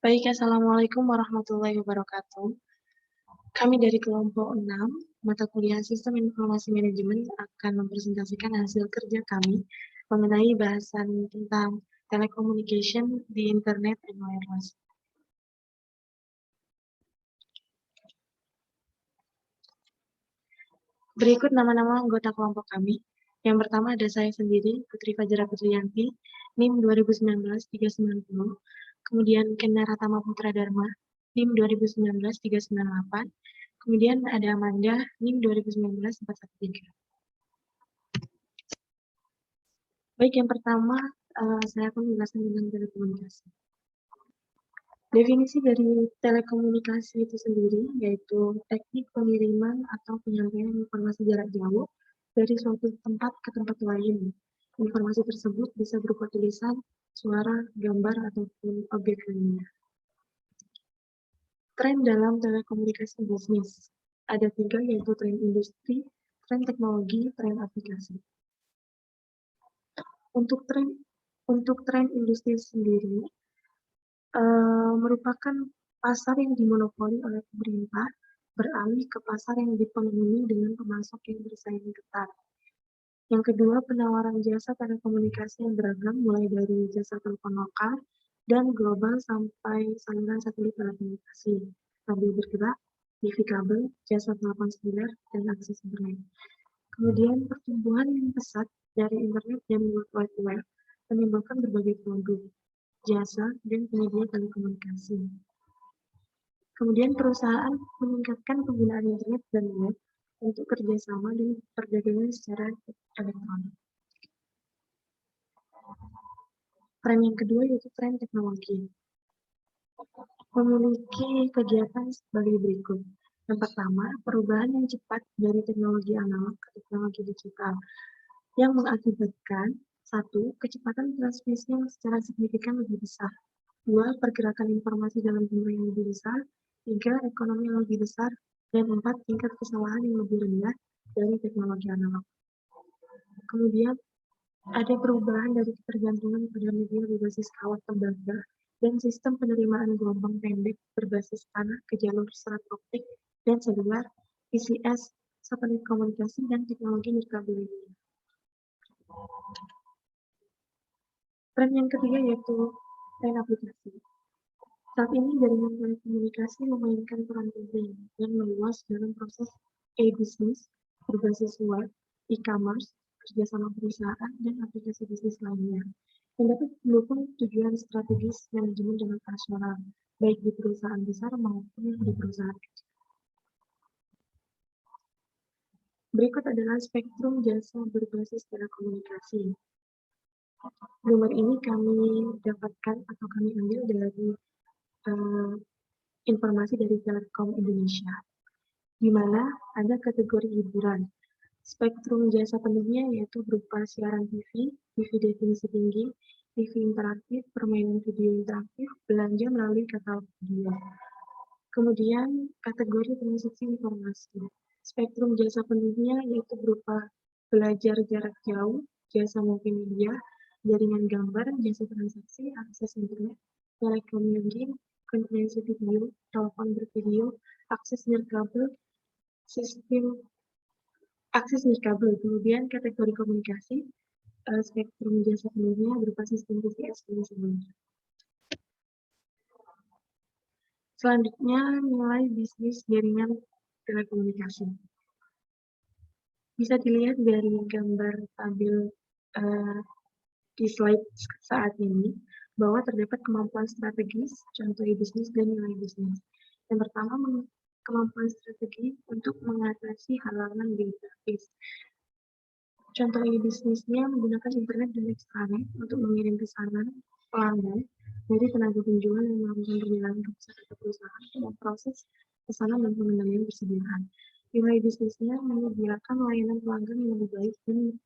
Baik, Assalamualaikum warahmatullahi wabarakatuh. Kami dari kelompok 6, mata kuliah Sistem Informasi Manajemen akan mempresentasikan hasil kerja kami mengenai bahasan tentang telecommunication di internet and wireless. Berikut nama-nama anggota kelompok kami. Yang pertama ada saya sendiri, Putri Fajra Putriyanti, NIM 2019-390. Kemudian Kenda Ratama Putra Dharma, NIM 2019-398. Kemudian ada Amanda, NIM 2019-413. Baik, yang pertama saya akan menjelaskan tentang telekomunikasi. Definisi dari telekomunikasi itu sendiri yaitu teknik pengiriman atau penyampaian informasi jarak jauh dari suatu tempat ke tempat lain. Informasi tersebut bisa berupa tulisan, suara, gambar, ataupun objek lainnya. Tren dalam telekomunikasi bisnis. Ada 3 yaitu tren industri, tren teknologi, tren aplikasi. Untuk tren industri sendiri merupakan pasar yang dimonopoli oleh pemerintah beralih ke pasar yang dipenghuni dengan pemasok yang bersaing ketat. Yang kedua, penawaran jasa telekomunikasi yang beragam mulai dari jasa telepon lokal dan global sampai saluran satelit telekomunikasi, kabel bergerak, TV kabel, jasa telepon seluler, dan akses internet. Kemudian pertumbuhan yang pesat dari internet dan World Wide Web menimbulkan berbagai produk, jasa, dan penyedia telekomunikasi. Kemudian perusahaan meningkatkan penggunaan internet dan web untuk kerjasama dan perdagangan secara elektronik. Tren yang kedua yaitu tren teknologi. Memiliki kegiatan sebagai berikut. Yang pertama, perubahan yang cepat dari teknologi analog ke teknologi digital yang mengakibatkan 1. Kecepatan transmisi yang secara signifikan lebih besar. 2. Pergerakan informasi dalam jumlah yang lebih besar. 3. Ekonomi yang lebih besar. Dan 4. Tingkat kesalahan yang lebih rendah dari teknologi analog. Kemudian, ada perubahan dari ketergantungan pada media berbasis kawat tembaga dan sistem penerimaan gelombang pendek berbasis tanah ke jalur serat optik dan seluler, PCS, satelit komunikasi, dan teknologi nirkabel lainnya. Tren yang ketiga yaitu tren aplikasi. Saat ini jaringan telekomunikasi memainkan peran penting dan meluas dalam proses e-bisnis berbasis web, e-commerce, kerjasama perusahaan, dan aplikasi bisnis lainnya yang dapat mendukung tujuan strategis manajemen dan operasional, baik di perusahaan besar maupun di perusahaan kecil. Berikut adalah spektrum jasa berbasis telekomunikasi. Nomor ini kami dapatkan atau kami ambil dari informasi dari Telekom Indonesia, di mana ada kategori hiburan. Spektrum jasa penuhnya yaitu berupa siaran TV, TV definisi tinggi, TV interaktif, permainan video interaktif, belanja melalui katalog video. Kemudian kategori transaksi informasi. Spektrum jasa penuhnya yaitu berupa belajar jarak jauh, jasa multimedia, jaringan gambar, jasa transaksi, akses internet, telecommuting, konferensi video, telepon bervideo, akses nirkabel, sistem akses nirkabel. Kemudian kategori komunikasi, spektrum jasa penuhnya berupa sistem PCS dan sebagainya. Selanjutnya, nilai bisnis jaringan telekomunikasi. Bisa dilihat dari gambar tabel di slide saat ini, bahwa terdapat kemampuan strategis, contoh bisnis dan nilai bisnis. Yang pertama, kemampuan strategi untuk mengatasi halangan di interface. Contoh bisnisnya menggunakan internet dan extranet untuk mengirim pesanan pelanggan dari tenaga penjual yang melakukan penilaian keputusan atau perusahaan dan proses pesanan dan pengendalian persediaan. Nilai bisnisnya menyediakan layanan pelanggan yang lebih baik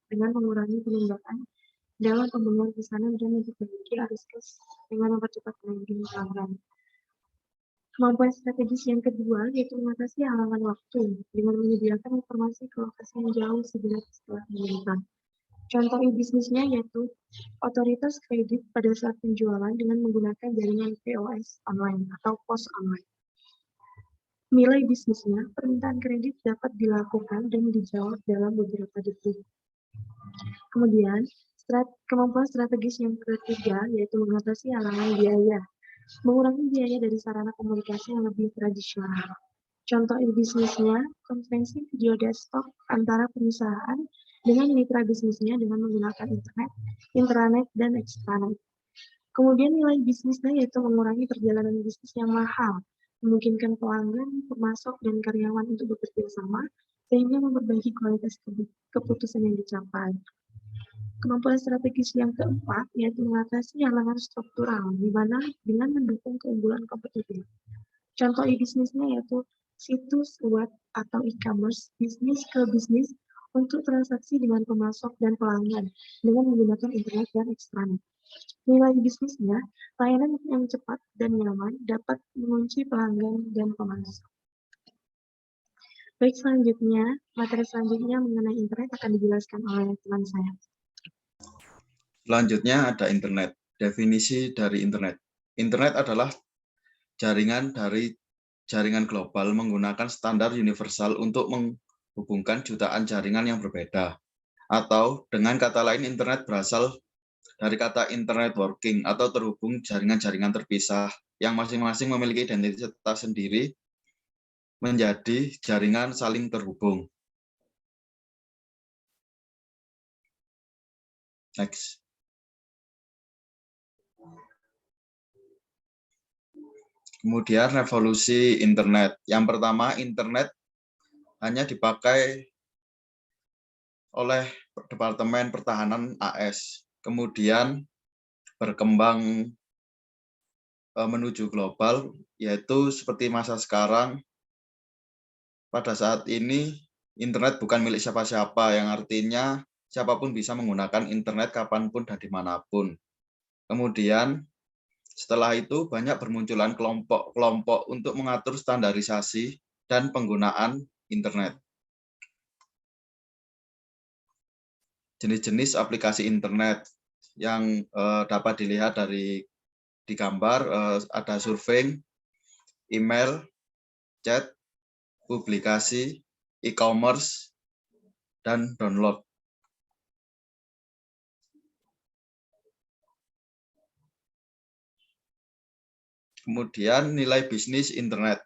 dengan mengurangi penundaan dalam pembelian pesanan dan memperbaiki arus cash dengan mempercepat penyampaian pelanggan. Kemampuan strategis yang kedua yaitu mengatasi halangan waktu dengan menyediakan informasi ke lokasi yang jauh sejenak setelah pemerintah. Contoh e-bisnisnya yaitu otoritas kredit pada saat penjualan dengan menggunakan jaringan POS online atau POS online. Nilai bisnisnya, permintaan kredit dapat dilakukan dan dijawab dalam beberapa detik. Kemudian, kemampuan strategis yang ketiga yaitu mengatasi halangan biaya. Mengurangi biaya dari sarana komunikasi yang lebih tradisional. Contoh e-bisnisnya, konferensi video desktop antara perusahaan dengan mitra bisnisnya dengan menggunakan internet, intranet, dan extranet. Kemudian nilai bisnisnya yaitu mengurangi perjalanan bisnis yang mahal, memungkinkan pelanggan, pemasok, dan karyawan untuk bekerja sama, sehingga memperbaiki kualitas keputusan yang dicapai. Kemampuan strategis yang keempat yaitu mengatasi halangan struktural, di mana dengan mendukung keunggulan kompetitif. Contoh e-bisnisnya yaitu situs web atau e-commerce bisnis ke bisnis untuk transaksi dengan pemasok dan pelanggan dengan menggunakan internet dan extranet. Nilai bisnisnya, layanan yang cepat dan nyaman dapat mengunci pelanggan dan pemasok. Baik, selanjutnya, materi selanjutnya mengenai internet akan dijelaskan oleh teman saya. Selanjutnya ada internet. Definisi dari internet. Internet adalah jaringan global menggunakan standar universal untuk menghubungkan jutaan jaringan yang berbeda. Atau dengan kata lain, internet berasal dari kata internet working atau terhubung jaringan-jaringan terpisah yang masing-masing memiliki identitas sendiri menjadi jaringan saling terhubung. Next. Kemudian revolusi internet. Yang pertama, internet hanya dipakai oleh Departemen Pertahanan AS. Kemudian berkembang menuju global, yaitu seperti masa sekarang. Pada saat ini, internet bukan milik siapa-siapa, yang artinya siapapun bisa menggunakan internet kapanpun dan dimanapun. Kemudian, setelah itu banyak bermunculan kelompok-kelompok untuk mengatur standarisasi dan penggunaan internet. Jenis-jenis aplikasi internet yang dapat dilihat di gambar, ada surfing, email, chat, publikasi, e-commerce, dan download. Kemudian nilai bisnis internet.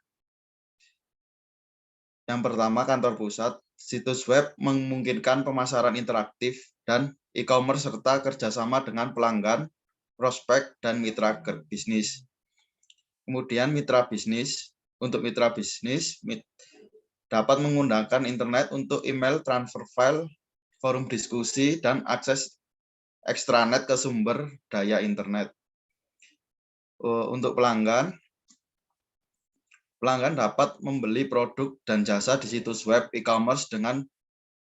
Yang pertama, kantor pusat. Situs web memungkinkan pemasaran interaktif dan e-commerce serta kerjasama dengan pelanggan, prospek, dan mitra bisnis. Kemudian mitra bisnis. Untuk mitra bisnis, dapat menggunakan internet untuk email, transfer file, forum diskusi, dan akses extranet ke sumber daya internet. Untuk pelanggan dapat membeli produk dan jasa di situs web e-commerce dengan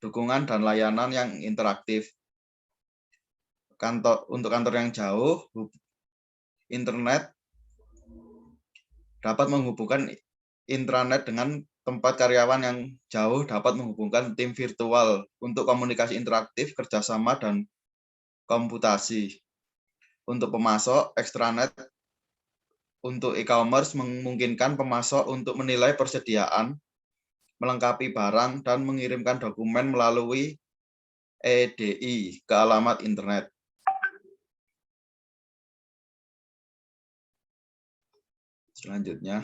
dukungan dan layanan yang interaktif. Untuk kantor yang jauh, internet dapat menghubungkan intranet dengan tempat karyawan yang jauh, dapat menghubungkan tim virtual untuk komunikasi interaktif, kerjasama, dan komputasi. Untuk pemasok, extranet untuk e-commerce memungkinkan pemasok untuk menilai persediaan, melengkapi barang, dan mengirimkan dokumen melalui EDI ke alamat internet. Selanjutnya,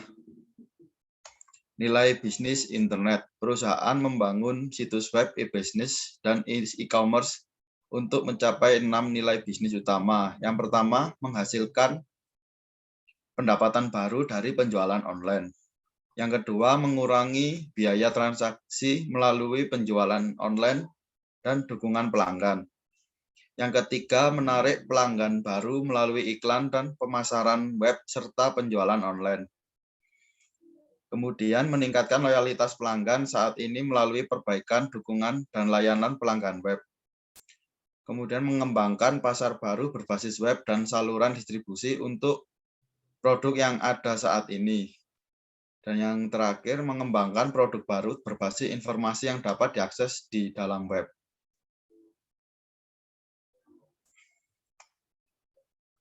nilai bisnis internet. Perusahaan membangun situs web, e-business, dan e-commerce untuk mencapai 6 nilai bisnis utama. Yang pertama, menghasilkan pendapatan baru dari penjualan online. Yang kedua, mengurangi biaya transaksi melalui penjualan online dan dukungan pelanggan. Yang ketiga, menarik pelanggan baru melalui iklan dan pemasaran web serta penjualan online. Kemudian meningkatkan loyalitas pelanggan saat ini melalui perbaikan, dukungan, dan layanan pelanggan web. Kemudian mengembangkan pasar baru berbasis web dan saluran distribusi untuk produk yang ada saat ini. Dan yang terakhir, mengembangkan produk baru berbasis informasi yang dapat diakses di dalam web.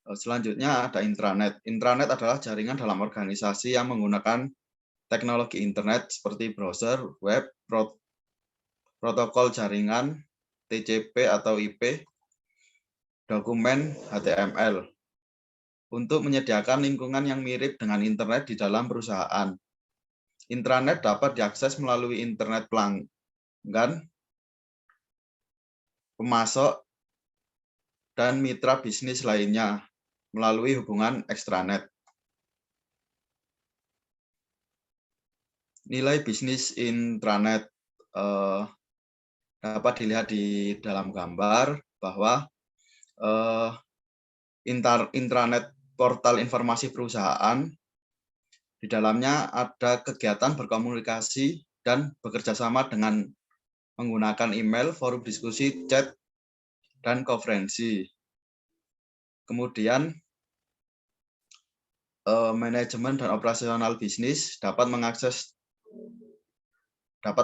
Selanjutnya ada intranet. Intranet adalah jaringan dalam organisasi yang menggunakan teknologi internet seperti browser, web, protokol jaringan, TCP atau IP, dokumen HTML, untuk menyediakan lingkungan yang mirip dengan internet di dalam perusahaan. Intranet dapat diakses melalui internet pelanggan, pemasok, dan mitra bisnis lainnya melalui hubungan ekstranet. Nilai bisnis intranet dapat dilihat di dalam gambar bahwa intranet portal informasi perusahaan, di dalamnya ada kegiatan berkomunikasi dan bekerja sama dengan menggunakan email, forum diskusi, chat, dan konferensi. Kemudian manajemen dan operasional bisnis dapat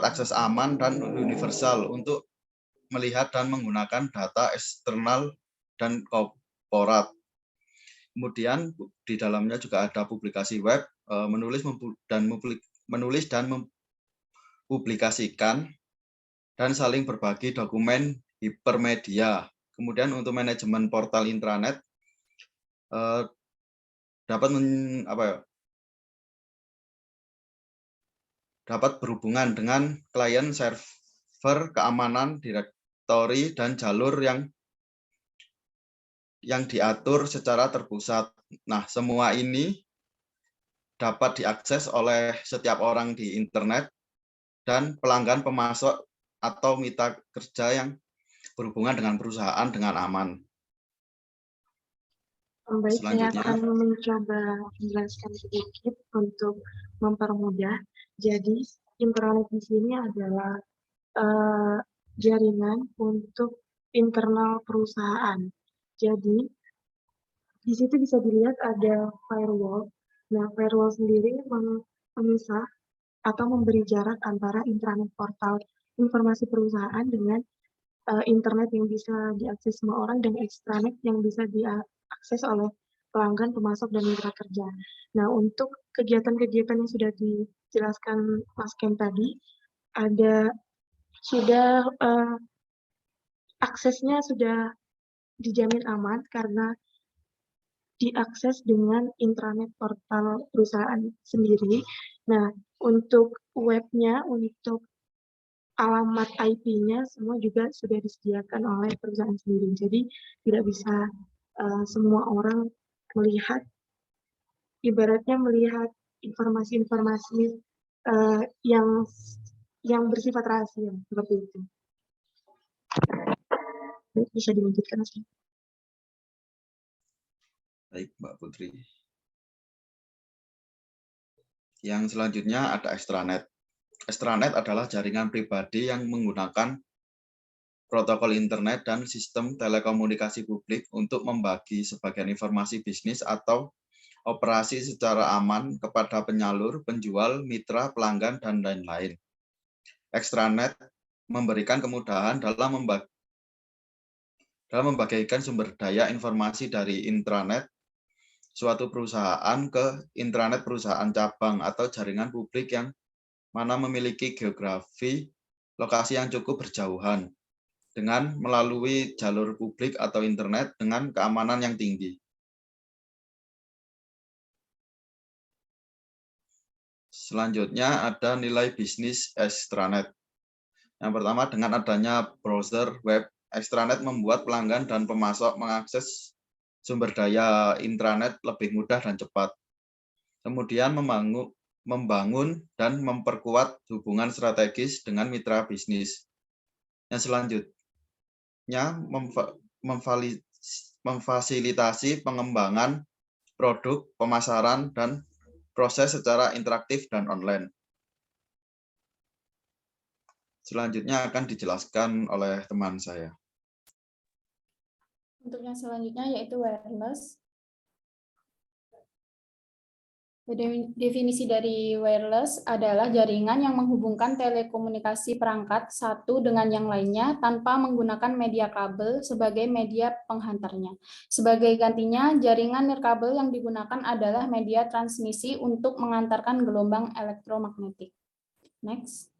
akses aman dan universal untuk melihat dan menggunakan data eksternal dan korporat. Kemudian di dalamnya juga ada publikasi web, menulis dan mempublikasikan, dan saling berbagi dokumen hipermedia. Kemudian untuk manajemen portal intranet dapat berhubungan dengan klien, server, keamanan, direktori, dan jalur yang diatur secara terpusat. Nah, semua ini dapat diakses oleh setiap orang di internet dan pelanggan, pemasok, atau mitra kerja yang berhubungan dengan perusahaan dengan aman. Baik, saya akan mencoba menjelaskan sedikit untuk mempermudah. Jadi, intranet di sini adalah jaringan untuk internal perusahaan. Jadi, di situ bisa dilihat ada firewall. Nah, firewall sendiri memisah atau memberi jarak antara intranet portal informasi perusahaan dengan internet yang bisa diakses semua orang dan extranet yang bisa diakses oleh pelanggan, pemasok, dan mitra kerja. Nah, untuk kegiatan-kegiatan yang sudah dijelaskan Mas Ken tadi, aksesnya sudah dijamin aman karena diakses dengan intranet portal perusahaan sendiri. Nah, untuk webnya, untuk alamat IP-nya semua juga sudah disediakan oleh perusahaan sendiri. Jadi tidak bisa semua orang melihat, ibaratnya melihat informasi-informasi yang bersifat rahasia seperti itu. Bisa dilanjutkan, Mas. Baik, Mbak Putri. Yang selanjutnya ada extranet. Extranet adalah jaringan pribadi yang menggunakan protokol internet dan sistem telekomunikasi publik untuk membagi sebagian informasi bisnis atau operasi secara aman kepada penyalur, penjual, mitra, pelanggan, dan lain-lain. Extranet memberikan kemudahan dalam membagikan sumber daya informasi dari intranet suatu perusahaan ke intranet perusahaan cabang atau jaringan publik yang mana memiliki geografi lokasi yang cukup berjauhan dengan melalui jalur publik atau internet dengan keamanan yang tinggi. Selanjutnya ada nilai bisnis extranet. Yang pertama, dengan adanya browser web, extranet membuat pelanggan dan pemasok mengakses sumber daya intranet lebih mudah dan cepat. Kemudian membangun dan memperkuat hubungan strategis dengan mitra bisnis. Yang selanjutnya, memfasilitasi pengembangan produk, pemasaran, dan proses secara interaktif dan online. Selanjutnya akan dijelaskan oleh teman saya. Untuk yang selanjutnya yaitu wireless. Definisi dari wireless adalah jaringan yang menghubungkan telekomunikasi perangkat satu dengan yang lainnya tanpa menggunakan media kabel sebagai media penghantarnya. Sebagai gantinya, jaringan nirkabel yang digunakan adalah media transmisi untuk mengantarkan gelombang elektromagnetik. Next.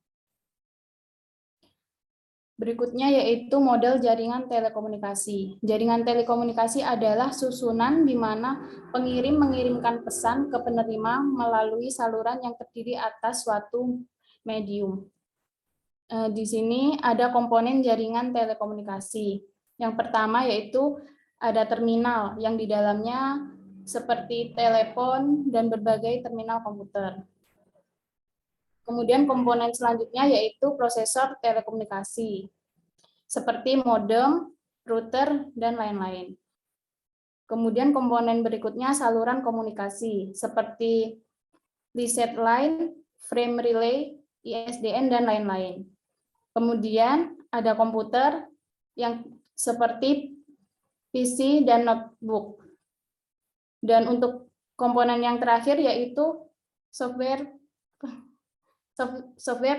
Berikutnya yaitu model jaringan telekomunikasi. Jaringan telekomunikasi adalah susunan di mana pengirim mengirimkan pesan ke penerima melalui saluran yang terdiri atas suatu medium. Di sini ada komponen jaringan telekomunikasi. Yang pertama yaitu ada terminal yang di dalamnya seperti telepon dan berbagai terminal komputer. Kemudian komponen selanjutnya yaitu prosesor telekomunikasi, seperti modem, router, dan lain-lain. Kemudian komponen berikutnya saluran komunikasi, seperti reset line, frame relay, ISDN, dan lain-lain. Kemudian ada komputer yang seperti PC dan notebook. Dan untuk komponen yang terakhir yaitu software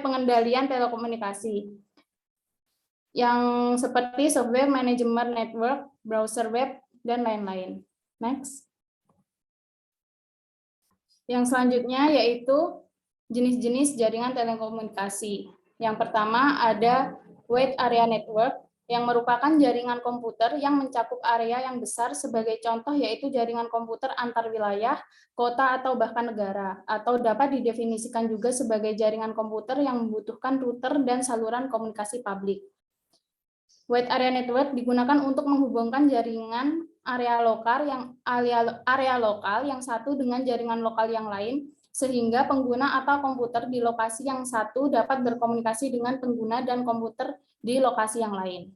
pengendalian telekomunikasi yang seperti software manajemen network, browser web, dan lain-lain. Next. Yang selanjutnya yaitu jenis-jenis jaringan telekomunikasi. Yang pertama ada wide area network yang merupakan jaringan komputer yang mencakup area yang besar, sebagai contoh yaitu jaringan komputer antar wilayah, kota, atau bahkan negara, atau dapat didefinisikan juga sebagai jaringan komputer yang membutuhkan router dan saluran komunikasi publik. Wide area network digunakan untuk menghubungkan jaringan area lokal yang satu dengan jaringan lokal yang lain, sehingga pengguna atau komputer di lokasi yang satu dapat berkomunikasi dengan pengguna dan komputer di lokasi yang lain.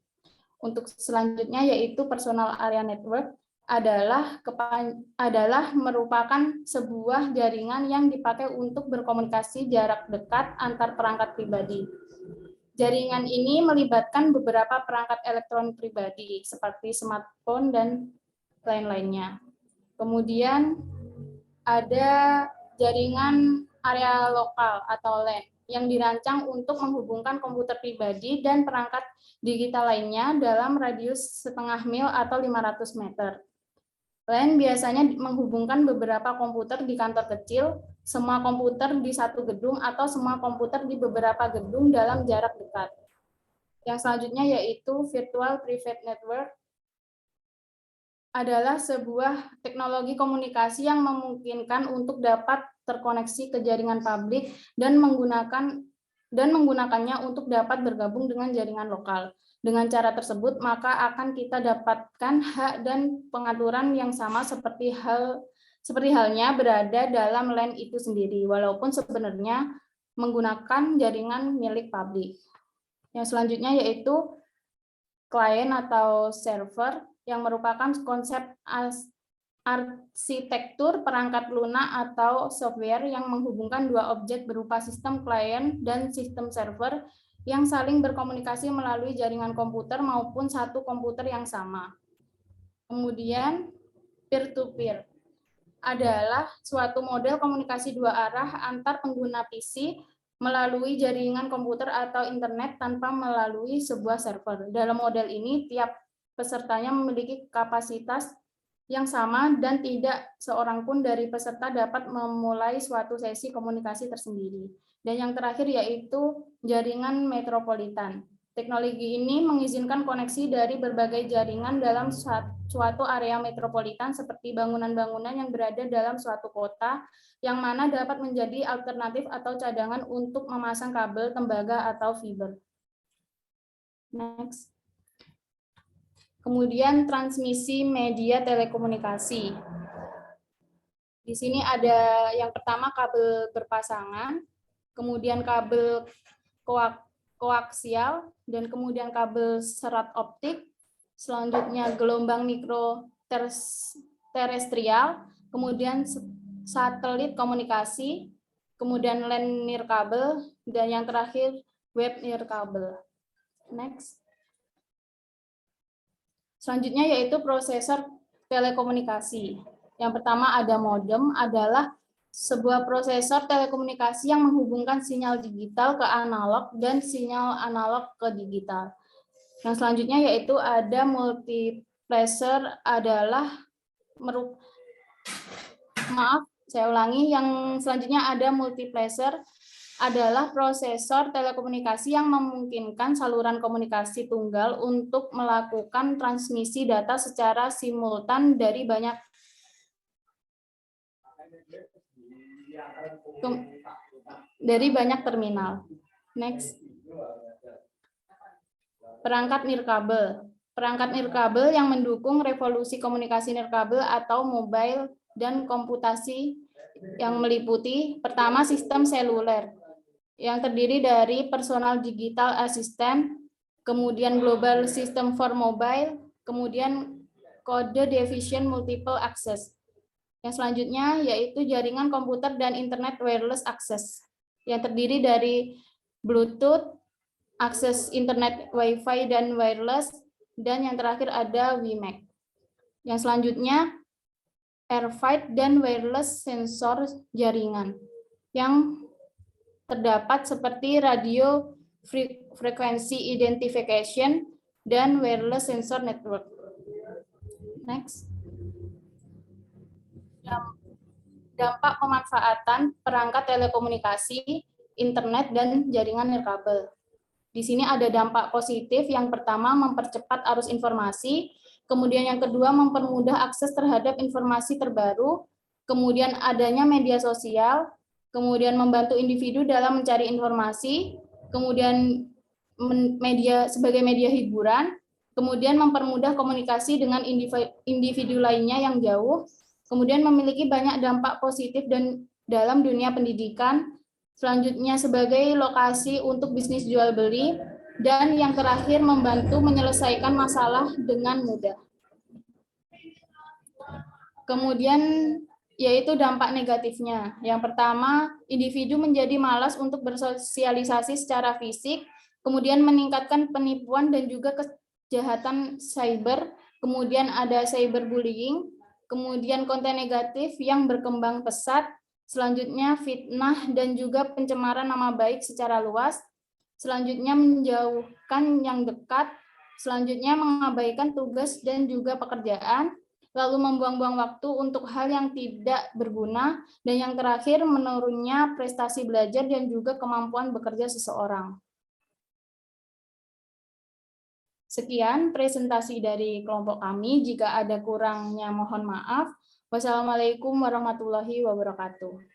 Untuk selanjutnya yaitu personal area network adalah merupakan sebuah jaringan yang dipakai untuk berkomunikasi jarak dekat antar perangkat pribadi. Jaringan ini melibatkan beberapa perangkat elektronik pribadi seperti smartphone dan lain-lainnya. Kemudian ada jaringan area lokal atau LAN yang dirancang untuk menghubungkan komputer pribadi dan perangkat digital lainnya dalam radius setengah mil atau 500 meter. LAN biasanya menghubungkan beberapa komputer di kantor kecil, semua komputer di satu gedung, atau semua komputer di beberapa gedung dalam jarak dekat. Yang selanjutnya yaitu Virtual Private Network adalah sebuah teknologi komunikasi yang memungkinkan untuk dapat terkoneksi ke jaringan publik dan menggunakannya untuk dapat bergabung dengan jaringan lokal. Dengan cara tersebut, maka akan kita dapatkan hak dan pengaturan yang sama seperti halnya berada dalam LAN itu sendiri, walaupun sebenarnya menggunakan jaringan milik publik. Yang selanjutnya yaitu klien atau server, yang merupakan konsep arsitektur perangkat lunak atau software yang menghubungkan dua objek berupa sistem klien dan sistem server yang saling berkomunikasi melalui jaringan komputer maupun satu komputer yang sama. Kemudian peer-to-peer adalah suatu model komunikasi dua arah antar pengguna PC melalui jaringan komputer atau internet tanpa melalui sebuah server. Dalam model ini, tiap pesertanya memiliki kapasitas yang sama dan tidak seorang pun dari peserta dapat memulai suatu sesi komunikasi tersendiri. Dan yang terakhir yaitu jaringan metropolitan. Teknologi ini mengizinkan koneksi dari berbagai jaringan dalam suatu area metropolitan seperti bangunan-bangunan yang berada dalam suatu kota, yang mana dapat menjadi alternatif atau cadangan untuk memasang kabel, tembaga, atau fiber. Next. Kemudian transmisi media telekomunikasi. Di sini ada yang pertama kabel berpasangan, kemudian kabel koaksial, dan kemudian kabel serat optik, selanjutnya gelombang mikro terestrial, kemudian satelit komunikasi, kemudian LAN nirkabel, dan yang terakhir web nirkabel. Next. Selanjutnya yaitu prosesor telekomunikasi. Yang pertama ada modem, adalah sebuah prosesor telekomunikasi yang menghubungkan sinyal digital ke analog dan sinyal analog ke digital. Yang selanjutnya yaitu ada multiplexer adalah yang selanjutnya ada multiplexer adalah prosesor telekomunikasi yang memungkinkan saluran komunikasi tunggal untuk melakukan transmisi data secara simultan dari banyak terminal. Next. Perangkat nirkabel. Perangkat nirkabel yang mendukung revolusi komunikasi nirkabel atau mobile dan komputasi yang meliputi pertama sistem seluler yang terdiri dari personal digital assistant, kemudian global system for mobile, kemudian kode division multiple access. Yang selanjutnya yaitu jaringan komputer dan internet wireless access yang terdiri dari Bluetooth, akses internet Wi-Fi dan wireless, dan yang terakhir ada WiMAX. Yang selanjutnya AirFight dan wireless sensor jaringan yang terdapat seperti radio frequency identification dan wireless sensor network. Next. Dampak pemanfaatan perangkat telekomunikasi, internet, dan jaringan nirkabel. Di sini ada dampak positif, yang pertama mempercepat arus informasi, kemudian yang kedua mempermudah akses terhadap informasi terbaru, kemudian adanya media sosial, kemudian membantu individu dalam mencari informasi, kemudian sebagai media hiburan, kemudian mempermudah komunikasi dengan individu lainnya yang jauh, kemudian memiliki banyak dampak positif dan dalam dunia pendidikan, selanjutnya sebagai lokasi untuk bisnis jual beli, dan yang terakhir membantu menyelesaikan masalah dengan mudah. Kemudian yaitu dampak negatifnya. Yang pertama, individu menjadi malas untuk bersosialisasi secara fisik, kemudian meningkatkan penipuan dan juga kejahatan cyber, kemudian ada cyberbullying, kemudian konten negatif yang berkembang pesat, selanjutnya fitnah dan juga pencemaran nama baik secara luas, selanjutnya menjauhkan yang dekat, selanjutnya mengabaikan tugas dan juga pekerjaan, lalu membuang-buang waktu untuk hal yang tidak berguna, dan yang terakhir menurunnya prestasi belajar dan juga kemampuan bekerja seseorang. Sekian presentasi dari kelompok kami. Jika ada kurangnya mohon maaf. Wassalamualaikum warahmatullahi wabarakatuh.